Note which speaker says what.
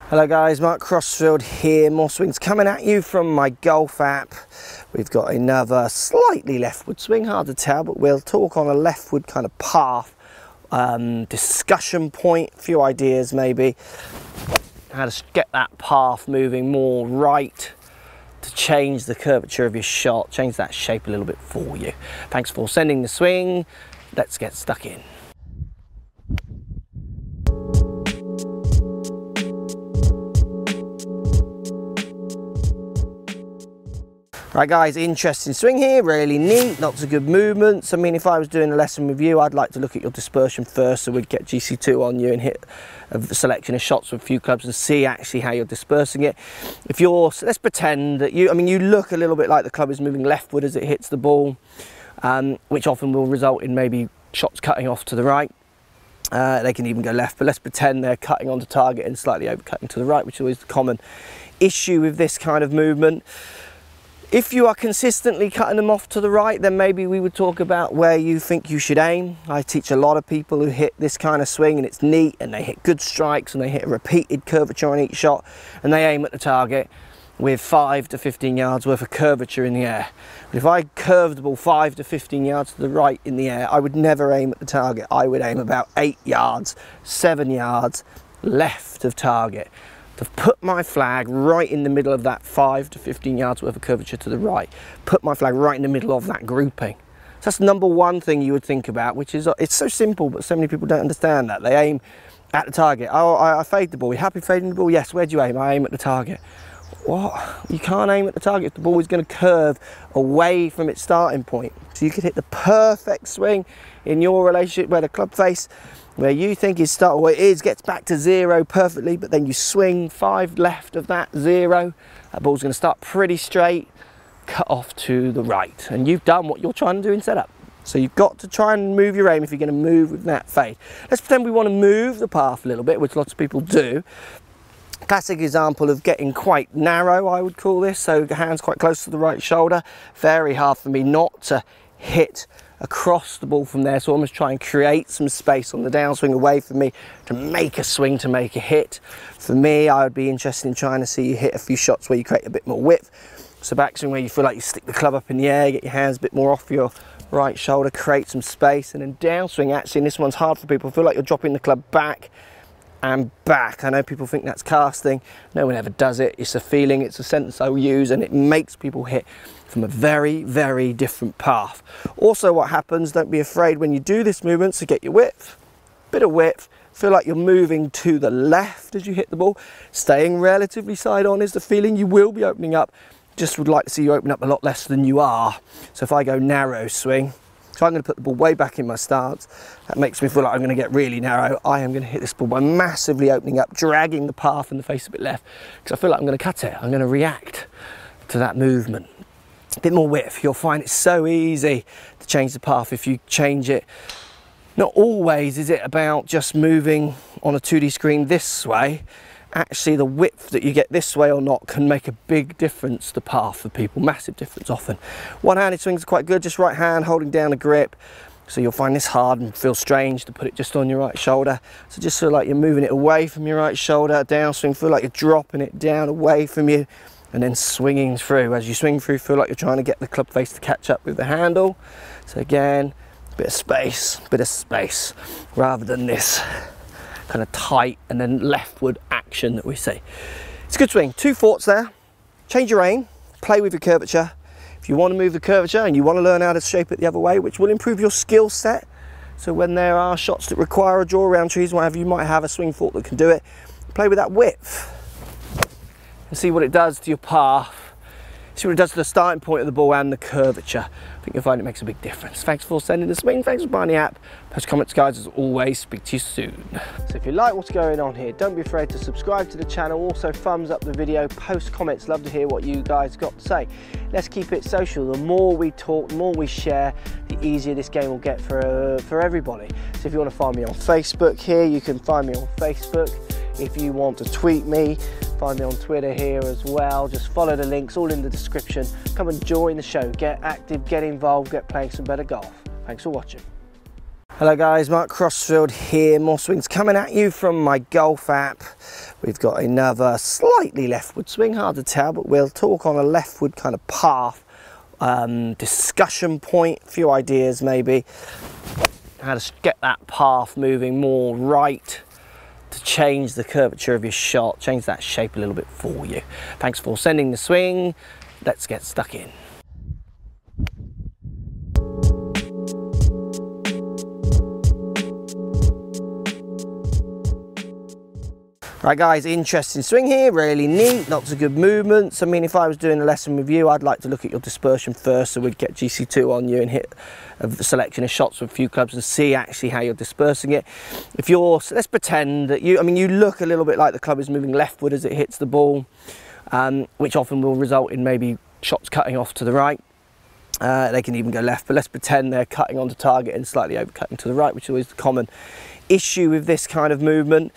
Speaker 1: Hello guys, Mark Crossfield here. More swings coming at you from my golf app. We've got another slightly leftward swing, hard to tell, but we'll talk on a leftward kind of path, discussion point, a few ideas maybe. How to get that path moving more right to change the curvature of your shot, change that shape a little bit for you. Thanks for sending the swing. Let's get stuck in. Right guys, interesting swing here, really neat, lots of good movements. I mean, if I was doing a lesson with you, I'd like to look at your dispersion first, so we'd get GC2 on you and hit a selection of shots with a few clubs and see actually how you're dispersing it. If you're, so let's pretend that you look a little bit like the club is moving leftward as it hits the ball, which often will result in maybe shots cutting off to the right. They can even go left, but let's pretend they're cutting onto target and slightly overcutting to the right, which is always the common issue with this kind of movement. If you are consistently cutting them off to the right, then maybe we would talk about where you think you should aim. I teach a lot of people who hit this kind of swing and it's neat and they hit good strikes and they hit a repeated curvature on each shot and they aim at the target with 5 to 15 yards worth of curvature in the air. But if I curved the ball 5 to 15 yards to the right in the air, I would never aim at the target. I would aim about 8 yards, 7 yards left of target, to put my flag right in the middle of that 5 to 15 yards worth of curvature to the right. Put my flag right in the middle of that grouping. So that's the number one thing you would think about, which is, it's so simple, but so many people don't understand that. They aim at the target. Oh, I fade the ball. You happy fading the ball? Yes, where do you aim? I aim at the target. What? You can't aim at the target if the ball is going to curve away from its starting point. So you could hit the perfect swing in your relationship where the club face, where you think is start, or it is, gets back to 0 perfectly, but then you swing 5 left of that 0, that ball's going to start pretty straight, cut off to the right, and you've done what you're trying to do in setup. So you've got to try and move your aim if you're going to move with that fade. Let's pretend we want to move the path a little bit, which lots of people do. Classic example of getting quite narrow, I would call this, so the hand's quite close to the right shoulder. Very hard for me not to hit across the ball from there, so almost try and create some space on the downswing away from me to make a swing, to make a hit. For me, I would be interested in trying to see you hit a few shots where you create a bit more width. So backswing where you feel like you stick the club up in the air, get your hands a bit more off your right shoulder, create some space, and then downswing actually, and this one's hard for people, feel like you're dropping the club back and back. I know people think that's casting, no one ever does it. It's a feeling, it's a sentence I use, and it makes people hit from a very, very different path. Also what happens, don't be afraid when you do this movement to get your width, bit of width, feel like you're moving to the left as you hit the ball, staying relatively side on is the feeling. You will be opening up, just would like to see you open up a lot less than you are. So if I go narrow swing, so I'm going to put the ball way back in my stance. That makes me feel like I'm going to get really narrow. I am going to hit this ball by massively opening up, dragging the path and the face a bit left, because I feel like I'm going to cut it. I'm going to react to that movement. A bit more width. You'll find it's so easy to change the path if you change it. Not always is it about just moving on a 2D screen this way. Actually, the width that you get this way or not can make a big difference to path for people, massive difference often. One-handed swings are quite good, just right hand holding down a grip. So you'll find this hard and feel strange to put it just on your right shoulder. So just feel like you're moving it away from your right shoulder, downswing, feel like you're dropping it down away from you, and then swinging through. As you swing through, feel like you're trying to get the club face to catch up with the handle. So again, bit of space, rather than this kind of tight and then leftward action that we see. It's a good swing. 2 thoughts there. Change your aim, play with your curvature. If you want to move the curvature and you want to learn how to shape it the other way, which will improve your skill set. So when there are shots that require a draw around trees, whatever, you might have a swing thought that can do it. Play with that width and see what it does to your path. See what it does to the starting point of the ball and the curvature. I think you'll find it makes a big difference. Thanks for sending the swing. Thanks for buying the app. Post comments, guys, as always. Speak to you soon. So if you like what's going on here, don't be afraid to subscribe to the channel. Also, thumbs up the video. Post comments. Love to hear what you guys got to say. Let's keep it social. The more we talk, the more we share, the easier this game will get for everybody. So if you want to find me on Facebook here, you can find me on Facebook. If you want to tweet me, find me on Twitter here as well. Just follow the links, all in the description. Come and join the show. Get active, get involved, get playing some better golf. Thanks for watching. Hello guys, Mark Crossfield here. More swings coming at you from my golf app. We've got another slightly leftward swing, hard to tell, but we'll talk on a leftward kind of path, discussion point, a few ideas maybe. How to get that path moving more right to change the curvature of your shot, change that shape a little bit for you. Thanks for sending the swing. Let's get stuck in. Right guys, interesting swing here, really neat, lots of good movements. I mean, if I was doing a lesson with you, I'd like to look at your dispersion first, so we'd get GC2 on you and hit a selection of shots with a few clubs and see actually how you're dispersing it. If you're, so let's pretend that you look a little bit like the club is moving leftward as it hits the ball, which often will result in maybe shots cutting off to the right. They can even go left, but let's pretend they're cutting onto target and slightly overcutting to the right, which is always the common issue with this kind of movement.